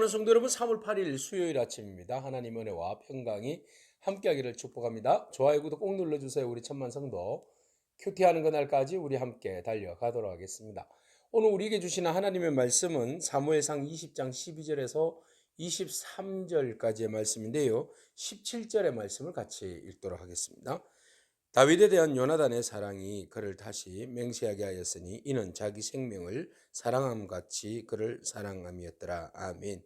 사랑하는 성도 여러분, 3월 8일 수요일 아침입니다. 하나님 은혜와 평강이 함께하기를 축복합니다. 좋아요, 구독 꼭 눌러주세요. 우리 천만 성도 큐티하는 그날까지 우리 함께 달려가도록 하겠습니다. 오늘 우리에게 주시는 하나님의 말씀은 사무엘상 20장 12절에서 23절까지의 말씀인데요. 17절의 말씀을 같이 읽도록 하겠습니다. 다윗에 대한 요나단의 사랑이 그를 다시 맹세하게 하였으니 이는 자기 생명을 사랑함 같이 그를 사랑함이었더라. 아멘.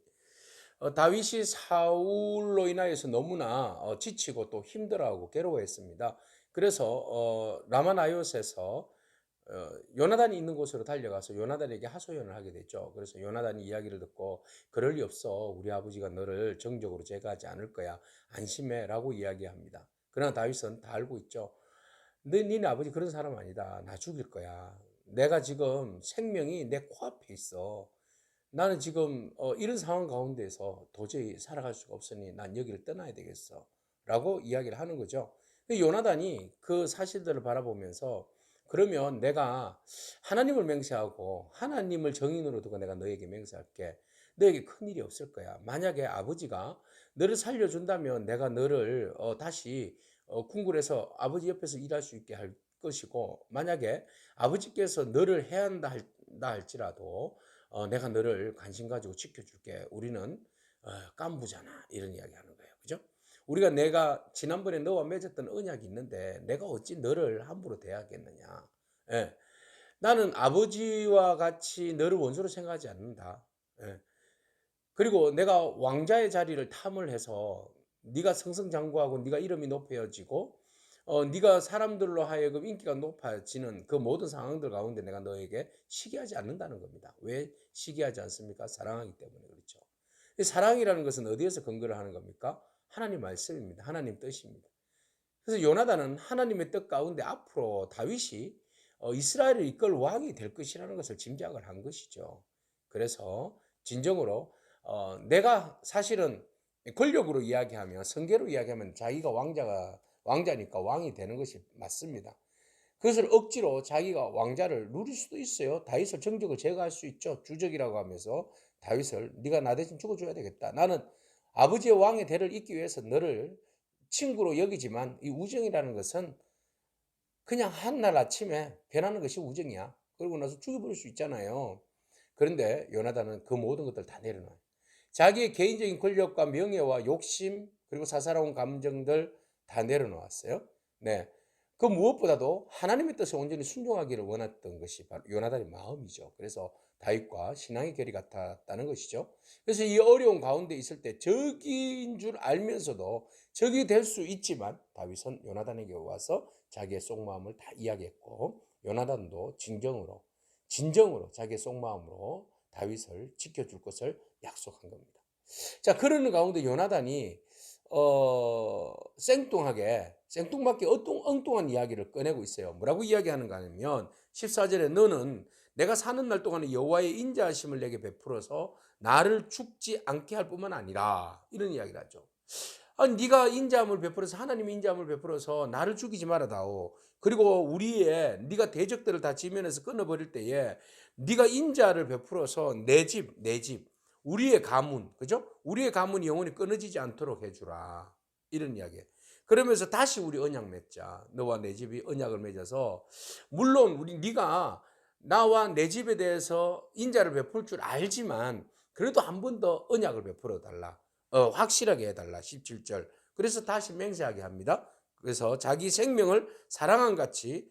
다윗이 사울로 인하여서 너무나 지치고 또 힘들어하고 괴로워했습니다. 그래서 라마나요스에서 요나단이 있는 곳으로 달려가서 요나단에게 하소연을 하게 됐죠. 그래서 요나단이 이야기를 듣고 그럴 리 없어. 우리 아버지가 너를 정적으로 제거하지 않을 거야. 안심해 라고 이야기합니다. 그러나 다윗은 다 알고 있죠. 니네 아버지 그런 사람 아니다. 나 죽일 거야. 내가 지금 생명이 내 코앞에 있어. 나는 지금 이런 상황 가운데서 도저히 살아갈 수가 없으니 난 여기를 떠나야 되겠어. 라고 이야기를 하는 거죠. 요나단이 그 사실들을 바라보면서 그러면 내가 하나님을 맹세하고 하나님을 정인으로 두고 내가 너에게 맹세할게. 너에게 큰일이 없을 거야. 만약에 아버지가 너를 살려준다면 내가 너를 다시 궁궐에서 아버지 옆에서 일할 수 있게 할 것이고, 만약에 아버지께서 너를 해야 한다 할지라도 내가 너를 관심 가지고 지켜줄게. 우리는 깐부잖아. 이런 이야기 하는 거예요. 그죠? 내가 지난번에 너와 맺었던 언약이 있는데 내가 어찌 너를 함부로 대하겠느냐. 예. 나는 아버지와 같이 너를 원수로 생각하지 않는다. 예. 그리고 내가 왕자의 자리를 탐을 해서 네가 승승장구하고 네가 이름이 높여지고 네가 사람들로 하여금 인기가 높아지는 그 모든 상황들 가운데 내가 너에게 시기하지 않는다는 겁니다. 왜 시기하지 않습니까? 사랑하기 때문에 그렇죠. 이 사랑이라는 것은 어디에서 근거를 하는 겁니까? 하나님 말씀입니다. 하나님 뜻입니다. 그래서 요나단은 하나님의 뜻 가운데 앞으로 다윗이 이스라엘을 이끌 왕이 될 것이라는 것을 짐작을 한 것이죠. 그래서 진정으로 내가 사실은 권력으로 이야기하면, 성계로 이야기하면 자기가 왕자니까 왕이 되는 것이 맞습니다. 그것을 억지로 자기가 왕자를 누릴 수도 있어요. 다윗을 정적을 제거할 수 있죠. 주적이라고 하면서 다윗을 네가 나 대신 죽어줘야 되겠다. 나는 아버지의 왕의 대를 잇기 위해서 너를 친구로 여기지만 이 우정이라는 것은 그냥 한날 아침에 변하는 것이 우정이야. 그러고 나서 죽여버릴 수 있잖아요. 그런데 요나단은 그 모든 것들 다 내려놔요. 자기의 개인적인 권력과 명예와 욕심 그리고 사사로운 감정들 다 내려놓았어요. 네. 그 무엇보다도 하나님의 뜻에 온전히 순종하기를 원했던 것이 바로 요나단의 마음이죠. 그래서 다윗과 신앙의 결이 같았다는 것이죠. 그래서 이 어려운 가운데 있을 때 적인 줄 알면서도 적이 될 수 있지만 다윗은 요나단에게 와서 자기의 속마음을 다 이야기했고, 요나단도 진정으로 자기의 속마음으로 다윗을 지켜줄 것을 약속한 겁니다. 자, 그러는 가운데 요나단이 생뚱맞게 엉뚱한 이야기를 꺼내고 있어요. 뭐라고 이야기하는가 하면 14절에 너는 내가 사는 날 동안에 여호와의 인자하심을 내게 베풀어서 나를 죽지 않게 할 뿐만 아니라 이런 이야기를 하죠. 아니, 네가 인자함을 베풀어서 하나님의 인자함을 베풀어서 나를 죽이지 말아다오. 그리고 네가 대적들을 다 지면에서 끊어버릴 때에 네가 인자를 베풀어서 내 집, 우리의 가문, 그죠? 우리의 가문이 영원히 끊어지지 않도록 해주라. 이런 이야기. 그러면서 다시 우리 언약 맺자. 너와 내 집이 언약을 맺어서 물론 네가 나와 내 집에 대해서 인자를 베풀 줄 알지만 그래도 한 번 더 언약을 베풀어 달라. 확실하게 해달라. 17절. 그래서 다시 맹세하게 합니다. 그래서 자기 생명을 사랑한 같이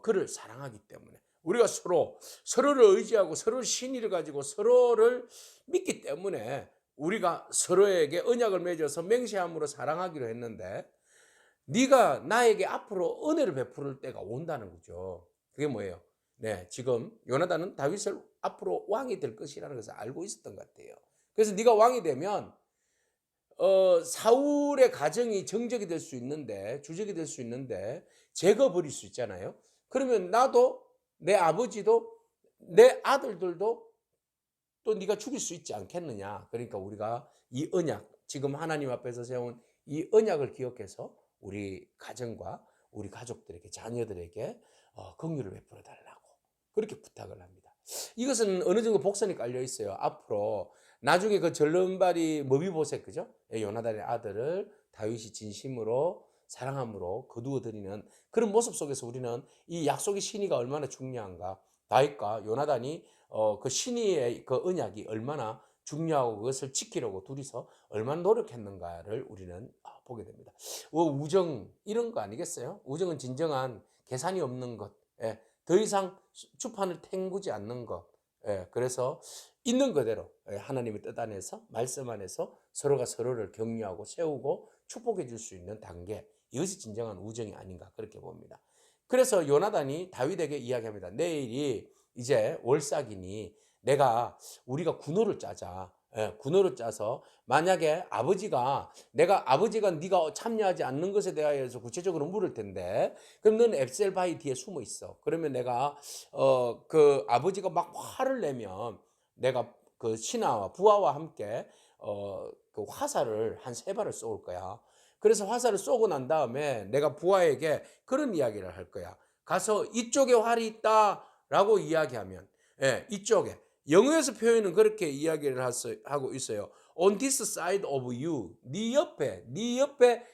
그를 사랑하기 때문에 우리가 서로를 의지하고 서로 신의를 가지고 서로를 믿기 때문에 우리가 서로에게 언약을 맺어서 맹세함으로 사랑하기로 했는데 네가 나에게 앞으로 은혜를 베풀을 때가 온다는 거죠. 그게 뭐예요? 네, 지금 요나단은 다윗을 앞으로 왕이 될 것이라는 것을 알고 있었던 것 같아요. 그래서 네가 왕이 되면 사울의 가정이 정적이 될 수 있는데, 주적이 될 수 있는데 제거 버릴 수 있잖아요. 그러면 나도 내 아버지도 내 아들들도 또 네가 죽일 수 있지 않겠느냐. 그러니까 우리가 이 언약, 지금 하나님 앞에서 세운 이 언약을 기억해서 우리 가정과 우리 가족들에게, 자녀들에게 긍휼을 베풀어 달라고 그렇게 부탁을 합니다. 이것은 어느 정도 복선이 깔려 있어요. 앞으로 나중에 그 절름발이 머비보셋 그죠? 요나단의 아들을 다윗이 진심으로 사랑함으로 거두어 드리는 그런 모습 속에서 우리는 이 약속의 신의가 얼마나 중요한가, 다윗과 요나단이 그 신의의 그 언약이 얼마나 중요하고 그것을 지키려고 둘이서 얼마나 노력했는가를 우리는 보게 됩니다. 우정 이런 거 아니겠어요? 우정은 진정한 계산이 없는 것, 더 이상 주판을 탱구지 않는 것. 그래서 있는 그대로 하나님의 뜻 안에서 말씀 안에서 서로가 서로를 격려하고 세우고 축복해 줄 수 있는 단계, 이것이 진정한 우정이 아닌가 그렇게 봅니다. 그래서 요나단이 다윗에게 이야기합니다. 내일이 이제 월삭이니 우리가 군호를 짜자. 군호를 짜서 만약에 아버지가 네가 참여하지 않는 것에 대하여서 구체적으로 물을 텐데, 그럼 너는 앱셀바이 뒤에 숨어 있어. 그러면 내가 그 아버지가 막 화를 내면 내가 그 신하와 부하와 함께 그 화살을 한 3발을 쏘을 거야. 그래서 화살을 쏘고 난 다음에 내가 부하에게 그런 이야기를 할 거야. 가서 이쪽에 활이 있다라고 이야기하면, 이쪽에 영어에서 표현은 그렇게 이야기를 하고 있어요. On this side of you, 네 옆에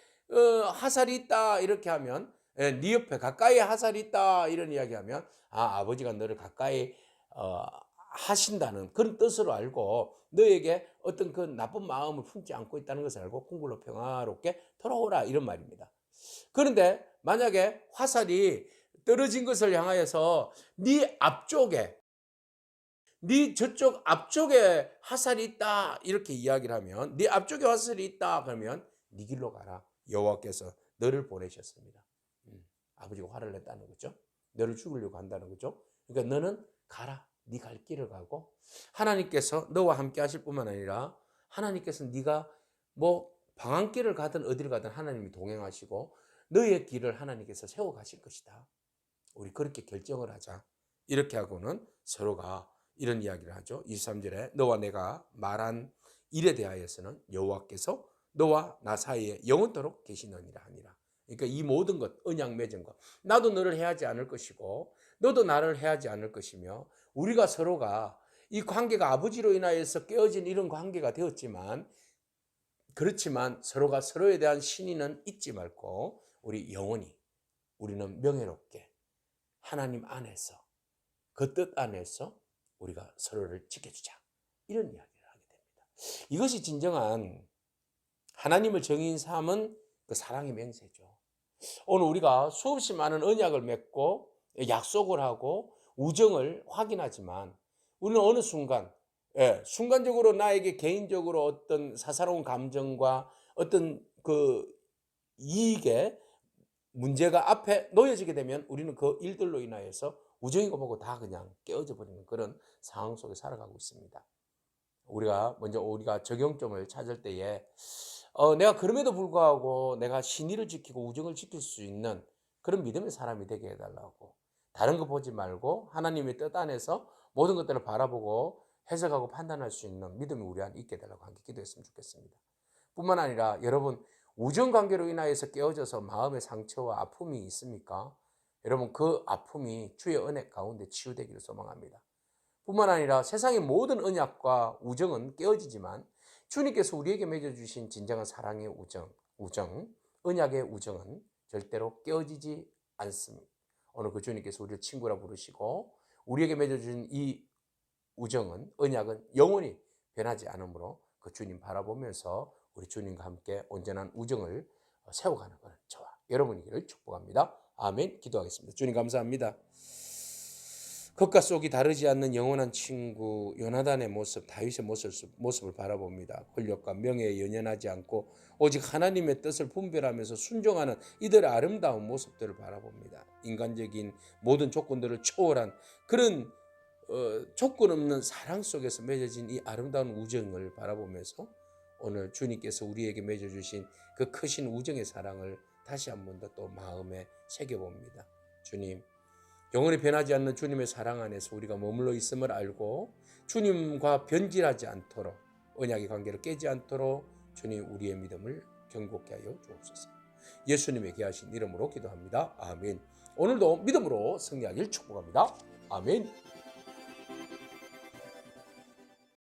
화살이 있다 이렇게 하면, 네 옆에 가까이 화살이 있다 이런 이야기하면 아버지가 너를 가까이 하신다는 그런 뜻으로 알고 너에게 어떤 그 나쁜 마음을 품지 않고 있다는 것을 알고 궁궐로 평화롭게 돌아오라 이런 말입니다. 그런데 만약에 화살이 떨어진 것을 향하여서 네 저쪽 앞쪽에 화살이 있다 이렇게 이야기를 하면, 네 앞쪽에 화살이 있다 그러면 네 길로 가라. 여호와께서 너를 보내셨습니다. 아버지가 화를 냈다는 거죠. 너를 죽이려고 한다는 거죠. 그러니까 너는 가라. 네 갈 길을 가고 하나님께서 너와 함께 하실 뿐만 아니라 하나님께서 네가 뭐 방황길을 가든 어디를 가든 하나님이 동행하시고 너의 길을 하나님께서 세워 가실 것이다. 우리 그렇게 결정을 하자. 이렇게 하고는 서로가 이런 이야기를 하죠. 23절에 너와 내가 말한 일에 대하여서는 여호와께서 너와 나 사이에 영원토록 계시느니라 하니라. 그러니까 이 모든 것, 언약 맺은 것, 나도 너를 해하지 않을 것이고 너도 나를 해하지 않을 것이며, 우리가 서로가 이 관계가 아버지로 인하여서 깨어진 이런 관계가 되었지만, 그렇지만 서로가 서로에 대한 신의는 잊지 말고 우리 영원히 우리는 명예롭게 하나님 안에서 그 뜻 안에서 우리가 서로를 지켜주자, 이런 이야기를 하게 됩니다. 이것이 진정한 하나님을 정의인 삼은 그 사랑의 맹세죠. 오늘 우리가 수없이 많은 언약을 맺고 약속을 하고 우정을 확인하지만 우리는 어느 순간, 순간적으로 나에게 개인적으로 어떤 사사로운 감정과 어떤 그 이익에 문제가 앞에 놓여지게 되면 우리는 그 일들로 인하여서 우정이고 뭐고 다 그냥 깨어져 버리는 그런 상황 속에 살아가고 있습니다. 우리가 적용점을 찾을 때에 내가 그럼에도 불구하고 내가 신의를 지키고 우정을 지킬 수 있는 그런 믿음의 사람이 되게 해달라고, 다른 거 보지 말고 하나님의 뜻 안에서 모든 것들을 바라보고 해석하고 판단할 수 있는 믿음이 우리 안에 있게 해달라고 함께 기도했으면 좋겠습니다. 뿐만 아니라 여러분, 우정관계로 인하여서 깨어져서 마음의 상처와 아픔이 있습니까? 여러분, 그 아픔이 주의 은혜 가운데 치유되기를 소망합니다. 뿐만 아니라 세상의 모든 언약과 우정은 깨어지지만 주님께서 우리에게 맺어주신 진정한 사랑의 우정, 언약의 우정은 절대로 깨어지지 않습니다. 오늘 그 주님께서 우리를 친구라 부르시고 우리에게 맺어주신 이 우정은, 언약은 영원히 변하지 않으므로 그 주님 바라보면서 우리 주님과 함께 온전한 우정을 세워가는 것은 저와 여러분이기를 축복합니다. 아멘. 기도하겠습니다. 주님 감사합니다. 겉과 속이 다르지 않는 영원한 친구 요나단의 모습, 다윗의 모습을 바라봅니다. 권력과 명예에 연연하지 않고 오직 하나님의 뜻을 분별하면서 순종하는 이들의 아름다운 모습들을 바라봅니다. 인간적인 모든 조건들을 초월한 그런 조건 없는 사랑 속에서 맺어진 이 아름다운 우정을 바라보면서 오늘 주님께서 우리에게 맺어주신 그 크신 우정의 사랑을 다시 한 번 더 또 마음에 새겨봅니다. 주님, 영원히 변하지 않는 주님의 사랑 안에서 우리가 머물러 있음을 알고 주님과 변질하지 않도록, 언약의 관계를 깨지 않도록 주님 우리의 믿음을 견고케 하여 주옵소서. 예수님의 귀하신 이름으로 기도합니다. 아멘. 오늘도 믿음으로 승리하길 축복합니다. 아멘.